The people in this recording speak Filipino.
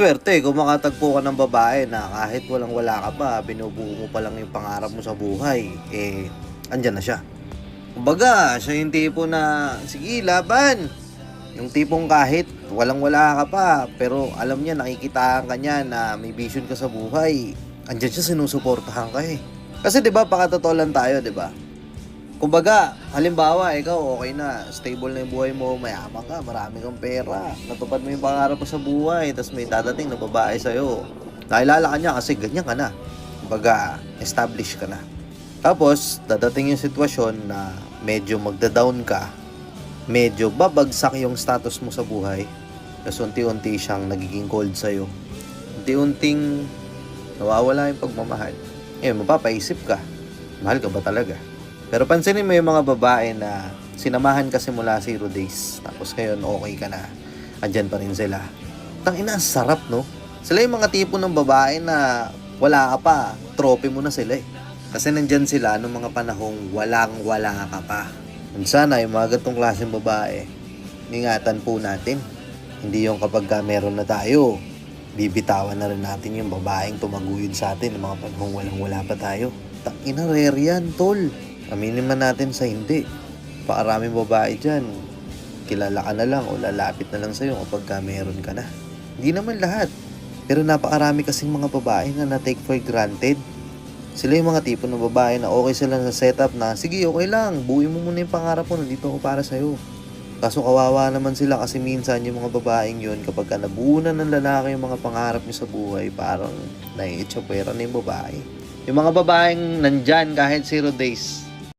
Swerte kung makatagpo ka ng babae na kahit walang-wala ka pa, binubuo mo pa lang yung pangarap mo sa buhay, andyan na siya. Kumbaga, siya yung tipo na, sige, laban. Yung tipong kahit walang-wala ka pa, pero alam niya, nakikitaan ka niya na may vision ka sa buhay, andyan siya, sinusuportahan ka eh. Kasi 'di ba, pakatotoo lang tayo, 'di ba? Kumbaga, halimbawa, ikaw okay na, stable na yung buhay mo, mayaman ka, marami kang pera, natupad mo yung pangarap mo sa buhay, tapos may dadating na babae sa'yo. Nakilala ka niya kasi ganyan ka na. Kumbaga, established ka na. Tapos, dadating yung sitwasyon na medyo magda-down ka, medyo babagsak yung status mo sa buhay, tapos unti-unti siyang nagiging cold sa'yo. Unti-unting nawawala yung pagmamahal. Mapapaisip ka, mahal ka ba talaga? Pero pansinin mo yung mga babae na sinamahan ka simula 0 days. Tapos ngayon, okay ka na. Andyan pa rin sila. Tangina, ang sarap, no? Sila yung mga tipo ng babae na wala ka pa. Trophy mo na sila eh. Kasi nandyan sila nung mga panahong walang-wala ka pa. And sana yung mga gatong klaseng babae, ingatan po natin. Hindi yung kapag meron na tayo, bibitawan na rin natin yung babaeng tumaguyod sa atin ng mga panahong walang-wala pa tayo. Tangina, rare yan, tol. Aminin man natin sa hindi. Pakaraming babae dyan, kilala ka na lang o lalapit na lang sa'yo kapag meron ka na. Hindi naman lahat. Pero napakarami kasing mga babae na na-take for granted. Sila yung mga tipo ng babae na okay sila sa setup na, sige, okay lang, buuin mo muna yung pangarap mo, nandito ako para sa'yo. Kaso kawawa naman sila kasi minsan yung mga babaeng yun, kapag nabuo na ng lalaki yung mga pangarap niya sa buhay, parang naiitsapwera na yung babae. Yung mga babaeng nandyan kahit 0 days,